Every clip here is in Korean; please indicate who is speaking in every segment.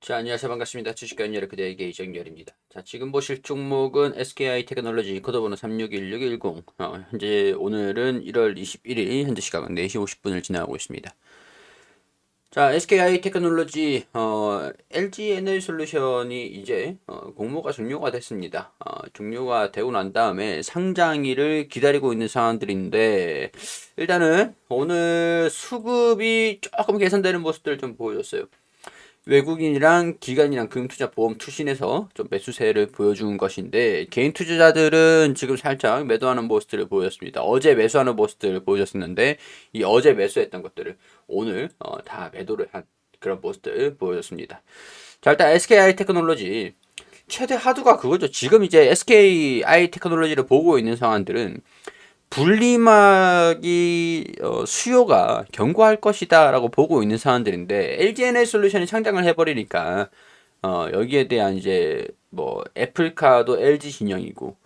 Speaker 1: 자, 안녕하세요. 반갑습니다. 주식관 여러 그대에게 이정열입니다. 자, 지금 보실 종목은 SKI 테크놀로지 코드번호 361610. 현재 오늘은 1월 21일 현재 시각은 4시 50분을 지나고 있습니다. 자, SKI 테크놀로지 LG 에너지 솔루션이 이제 공모가 종료가 됐습니다. 종료가 되고 난 다음에 상장일을 기다리고 있는 상황들인데 일단은 오늘 수급이 조금 개선되는 모습들을 좀 보여줬어요. 외국인이랑 기관이랑 금투자보험 투신해서 좀 매수세를 보여준 것인데 개인 투자자들은 지금 살짝 매도하는 모습들을 보였습니다. 어제 매수하는 모습들을 보여줬었는데 이 어제 매수했던 것들을 오늘 다 매도를 한 그런 모습들을 보여줬습니다. 자, 일단 SKI 테크놀로지 최대 하두가 그거죠. 지금 이제 SKI 테크놀로지를 보고 있는 상황들은 분리막이 수요가 견고할 것이다라고 보고 있는 사람들인데 LG에너지 솔루션이 상장을 해버리니까 여기에 대한 이제 뭐 애플카도 LG 진영이고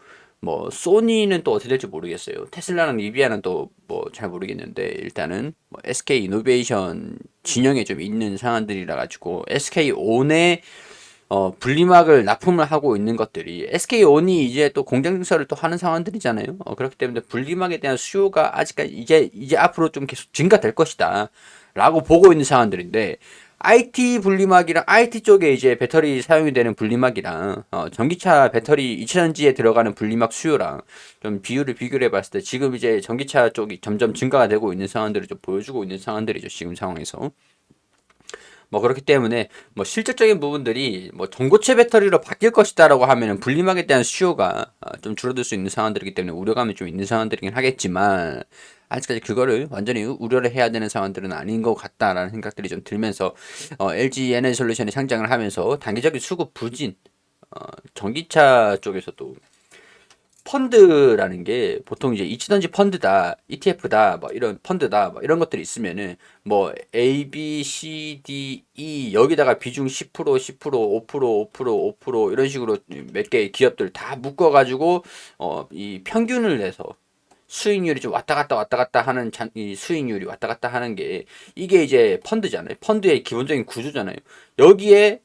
Speaker 1: 뭐 소니는 또 어떻게 될지 모르겠어요. 테슬라랑 리비아는 또 뭐 잘 모르겠는데 일단은 뭐 SK 이노베이션 진영에 좀 있는 상황들이라 가지고 SK온의 분리막을 납품을 하고 있는 것들이 SK온이 이제 또 공장 증설을 또 하는 상황들이잖아요. 그렇기 때문에 분리막에 대한 수요가 아직까지 이제 앞으로 좀 계속 증가될 것이다. 라고 보고 있는 상황들인데 IT 분리막이랑 IT 쪽에 이제 배터리 사용이 되는 분리막이랑 전기차 배터리 2차전지에 들어가는 분리막 수요랑 좀 비교를 해봤을 때 지금 이제 전기차 쪽이 점점 증가가 되고 있는 상황들을 좀 보여주고 있는 상황들이죠. 지금 상황에서. 뭐 그렇기 때문에 뭐 실질적인 부분들이 뭐 전고체 배터리로 바뀔 것이다라고 하면은 분리막에 대한 수요가 좀 줄어들 수 있는 상황들이기 때문에 우려감이 좀 있는 상황들이긴 하겠지만 아직까지 그거를 완전히 우려를 해야 되는 상황들은 아닌 것 같다라는 생각들이 좀 들면서 LG 에너지 솔루션이 상장을 하면서 단기적인 수급 부진 전기차 쪽에서도 펀드라는 게 보통 이제 이치던지 펀드다, ETF다, 뭐 이런 펀드다, 뭐 이런 것들이 있으면은 뭐 A, B, C, D, E 여기다가 비중 10%, 10%, 5%, 5%, 5% 이런 식으로 몇 개의 기업들 다 묶어가지고 이 평균을 내서 수익률이 좀 왔다 갔다 하는 이 수익률이 왔다 갔다 하는 게 이게 이제 펀드잖아요. 펀드의 기본적인 구조잖아요. 여기에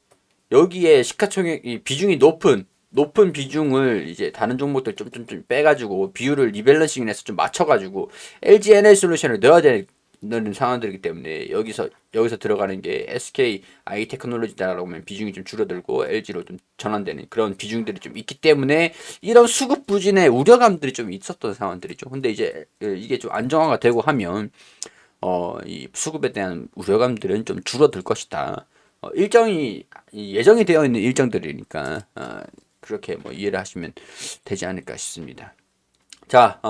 Speaker 1: 시가총액 이 비중이 높은 비중을 이제 다른 종목들 좀 빼가지고 비율을 리밸런싱해서 좀 맞춰가지고 LG 에너지 솔루션을 넣어야 되는 상황들이기 때문에 여기서 들어가는 게 SK I 테크놀로지다라고 하면 비중이 좀 줄어들고 LG로 좀 전환되는 그런 비중들이 좀 있기 때문에 이런 수급 부진의 우려감들이 좀 있었던 상황들이죠. 근데 이제 이게 좀 안정화가 되고 하면 이 수급에 대한 우려감들은 좀 줄어들 것이다. 일정이 예정이 되어 있는 일정들이니까 그렇게 뭐 이해를 하시면 되지 않을까 싶습니다. 자,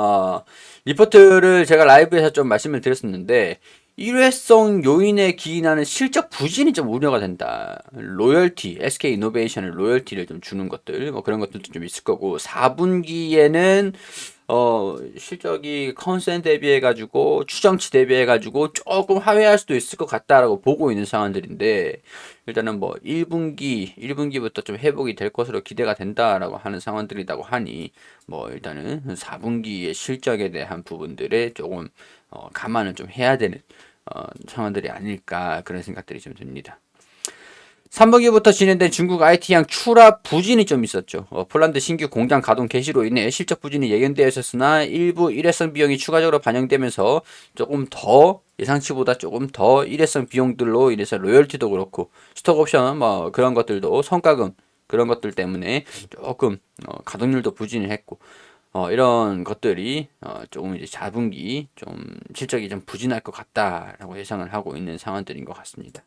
Speaker 1: 리포트를 제가 라이브에서 좀 말씀을 드렸었는데 일회성 요인에 기인하는 실적 부진이 좀 우려가 된다. 로열티, SK 이노베이션을 로열티를 좀 주는 것들, 뭐 그런 것들도 좀 있을 거고 4분기에는 실적이 컨센 대비해가지고 추정치 대비해가지고 조금 하회할 수도 있을 것 같다라고 보고 있는 상황들인데 일단은 뭐 1분기부터 좀 회복이 될 것으로 기대가 된다라고 하는 상황들이라고 하니 뭐 일단은 4분기의 실적에 대한 부분들에 조금 감안을 좀 해야 되는 상황들이 아닐까 그런 생각들이 좀 듭니다. 3분기부터 진행된 중국 IT양 추락 부진이 좀 있었죠. 폴란드 신규 공장 가동 개시로 인해 실적 부진이 예견되어 있었으나 일부 일회성 비용이 추가적으로 반영되면서 조금 더 예상치보다 조금 더 일회성 비용들로 인해서 로열티도 그렇고 스톡옵션 뭐 그런 것들도 성과금 그런 것들 때문에 조금 가동률도 부진을 했고 이런 것들이 조금 이제 4분기 좀 실적이 좀 부진할 것 같다라고 예상을 하고 있는 상황들인 것 같습니다.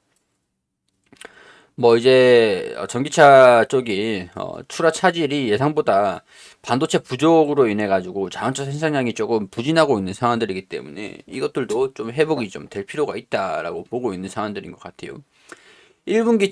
Speaker 1: 뭐 이제 전기차 쪽이 출하 차질이 예상보다 반도체 부족으로 인해 가지고 자동차 생산량이 조금 부진하고 있는 상황들이기 때문에 이것들도 좀 회복이 좀 될 필요가 있다라고 보고 있는 상황들인 것 같아요. 1분기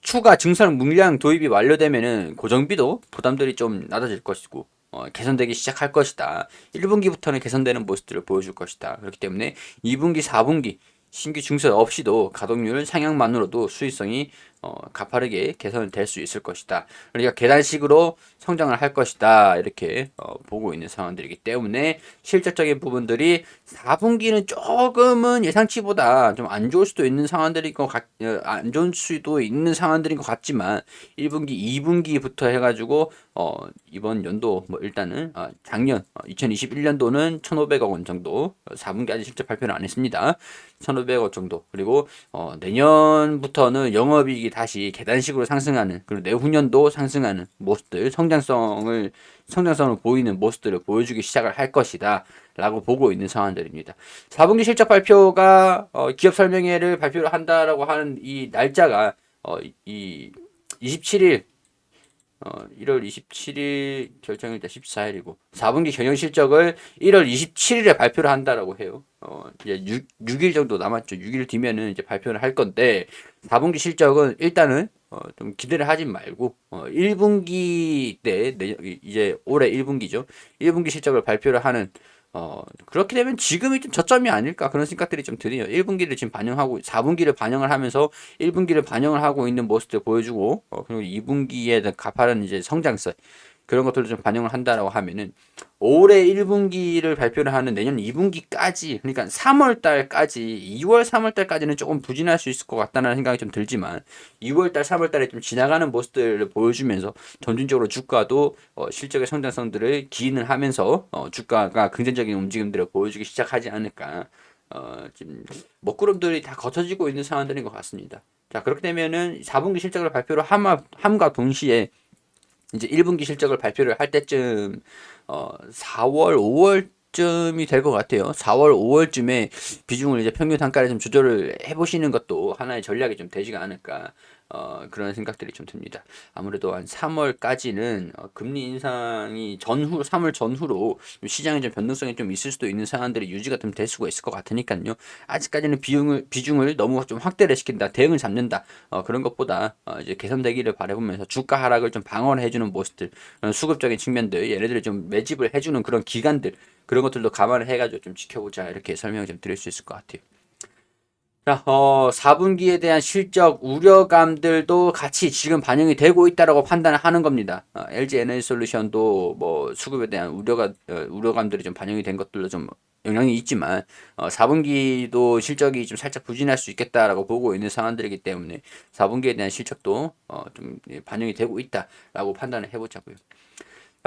Speaker 1: 추가 증설 물량 도입이 완료되면은 고정비도 부담들이 좀 낮아질 것이고 개선되기 시작할 것이다. 1분기부터는 개선되는 모습들을 보여줄 것이다. 그렇기 때문에 2분기, 4분기 신규 증설 없이도 가동률 상향만으로도 수익성이 가파르게 개선될 수 있을 것이다. 그러니까 계단식으로 성장을 할 것이다. 이렇게 보고 있는 상황들이기 때문에 실질적인 부분들이 4분기는 조금은 예상치보다 좀 안 좋을 수도 있는 상황들인 안 좋을 수도 있는 상황들인 것 같지만 1분기, 2분기부터 해가지고 이번 연도 뭐 일단은 작년 2021년도는 1,500억 원 정도 4분기 아직 실제 발표는 안 했습니다. 1,500억 정도 그리고 내년부터는 영업이익이 다시 계단식으로 상승하는 그리고 내후년도 상승하는 모습들 성장성을 보이는 모습들을 보여주기 시작을 할 것이다 라고 보고 있는 상황들입니다. 4분기 실적 발표가 기업 설명회를 발표를 한다라고 하는 이 날짜가 이 27일 1월 27일 결정일자 14일이고 4분기 경영 실적을 1월 27일에 발표를 한다라고 해요. 이제 6일 정도 남았죠. 6일 뒤면은 이제 발표를 할 건데 4분기 실적은 일단은 좀 기대를 하지 말고 1분기 때 이제 올해 1분기죠. 1분기 실적을 발표를 하는 그렇게 되면 지금이 좀 저점이 아닐까 그런 생각들이 좀 드네요. 1분기를 지금 반영하고 4분기를 반영을 하면서 1분기를 반영을 하고 있는 모습들 보여주고 그리고 2분기에 대한 가파른 이제 성장세 그런 것들도 좀 반영을 한다라고 하면은 올해 1분기를 발표를 하는 내년 2분기까지 그러니까 3월 달까지 2월 3월 달까지는 조금 부진할 수 있을 것 같다는 생각이 좀 들지만 2월 달 3월 달에 좀 지나가는 모습들을 보여주면서 점진적으로 주가도 실적의 성장성들을 기인을 하면서 주가가 긍정적인 움직임들을 보여주기 시작하지 않을까 지금 먹구름들이 다 거쳐지고 있는 상황들인 것 같습니다. 자 그렇게 되면은 4분기 실적을 발표를 함과 동시에 이제 1분기 실적을 발표를 할 때쯤 4월, 5월쯤이 될 것 같아요. 4월, 5월쯤에 비중을 이제 평균 단가를 좀 조절을 해보시는 것도 하나의 전략이 좀 되지가 않을까. 그런 생각들이 좀 듭니다. 아무래도 한 3월까지는 금리 인상이 3월 전후로 시장에 좀 변동성이 좀 있을 수도 있는 상황들이 유지가 좀 될 수가 있을 것 같으니까요. 아직까지는 비중을 너무 좀 확대를 시킨다, 대응을 잡는다, 그런 것보다 이제 개선되기를 바라보면서 주가 하락을 좀 방어를 해주는 모습들, 수급적인 측면들, 얘네들을 좀 매집을 해주는 그런 기관들, 그런 것들도 감안을 해가지고 좀 지켜보자 이렇게 설명을 좀 드릴 수 있을 것 같아요. 자, 4분기에 대한 실적 우려감들도 같이 지금 반영이 되고 있다라고 판단을 하는 겁니다. LG 에너지솔루션도 뭐 수급에 대한 우려감들이 좀 반영이 된 것들도 좀 영향이 있지만 4분기도 실적이 좀 살짝 부진할 수 있겠다라고 보고 있는 상황들이기 때문에 4분기에 대한 실적도 좀 반영이 되고 있다라고 판단을 해보자고요.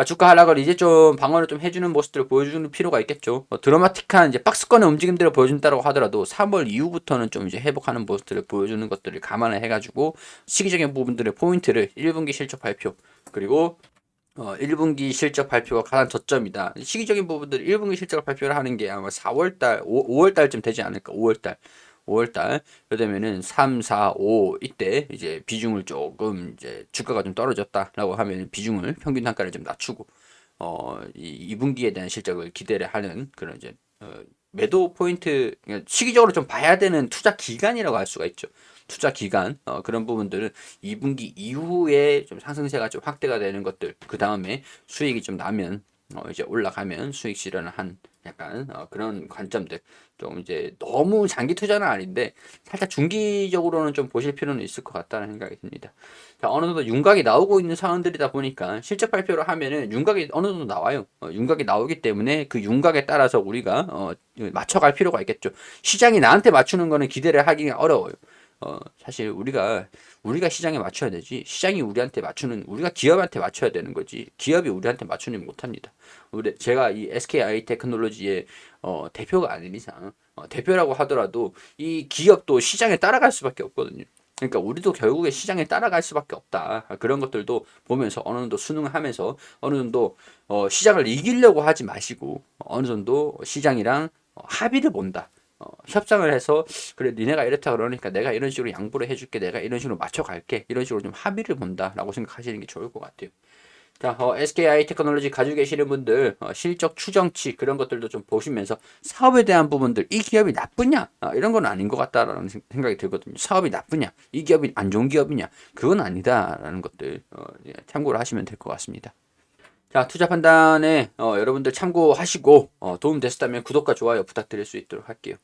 Speaker 1: 주가 하락을 이제 좀 방어를 좀 해주는 모습들을 보여주는 필요가 있겠죠. 드라마틱한 이제 박스권의 움직임들을 보여준다고 하더라도 3월 이후부터는 좀 이제 회복하는 모습들을 보여주는 것들을 감안을 해가지고 시기적인 부분들의 포인트를 1분기 실적 발표 그리고 1분기 실적 발표가 가장 저점이다. 시기적인 부분들 1분기 실적 발표를 하는 게 아마 4월달, 5월달쯤 되지 않을까. 5월달. 5월달 그러면은 3, 4, 5 이때 이제 비중을 조금 이제 주가가 좀 떨어졌다라고 하면 비중을 평균 단가를 좀 낮추고 이 2분기에 대한 실적을 기대를 하는 그런 이제 매도 포인트 그러니까 시기적으로 좀 봐야 되는 투자 기간이라고 할 수가 있죠. 투자 기간 그런 부분들은 2분기 이후에 좀 상승세가 좀 확대가 되는 것들 그 다음에 수익이 좀 나면 이제 올라가면 수익 실현을 한 약간 그런 관점들 좀 이제 너무 장기 투자는 아닌데 살짝 중기적으로는 좀 보실 필요는 있을 것 같다는 생각이 듭니다. 자, 어느 정도 윤곽이 나오고 있는 상황들이다 보니까 실적 발표를 하면은 윤곽이 어느 정도 나와요. 윤곽이 나오기 때문에 그 윤곽에 따라서 우리가 맞춰갈 필요가 있겠죠. 시장이 나한테 맞추는 거는 기대를 하기가 어려워요. 사실 우리가 시장에 맞춰야 되지 시장이 우리한테 맞추는 우리가 기업한테 맞춰야 되는 거지 기업이 우리한테 맞추는 못합니다. 제가 이 SKI 테크놀로지의 대표가 아닌 이상 대표라고 하더라도 이 기업도 시장에 따라갈 수밖에 없거든요. 그러니까 우리도 결국에 시장에 따라갈 수밖에 없다. 그런 것들도 보면서 어느 정도 수능을 하면서 어느 정도 시장을 이기려고 하지 마시고 어느 정도 시장이랑 합의를 본다. 협상을 해서 그래 니네가 이렇다 그러니까 내가 이런 식으로 양보를 해줄게 내가 이런 식으로 맞춰갈게 이런 식으로 좀 합의를 본다라고 생각하시는 게 좋을 것 같아요. 자, SKI 테크놀로지 가지고 계시는 분들 실적 추정치 그런 것들도 좀 보시면서 사업에 대한 부분들 이 기업이 나쁘냐 이런 건 아닌 것 같다라는 생각이 들거든요. 사업이 나쁘냐 이 기업이 안 좋은 기업이냐 그건 아니다라는 것들 참고를 하시면 될 것 같습니다. 자, 투자 판단에 여러분들 참고하시고 도움 됐었다면 구독과 좋아요 부탁드릴 수 있도록 할게요.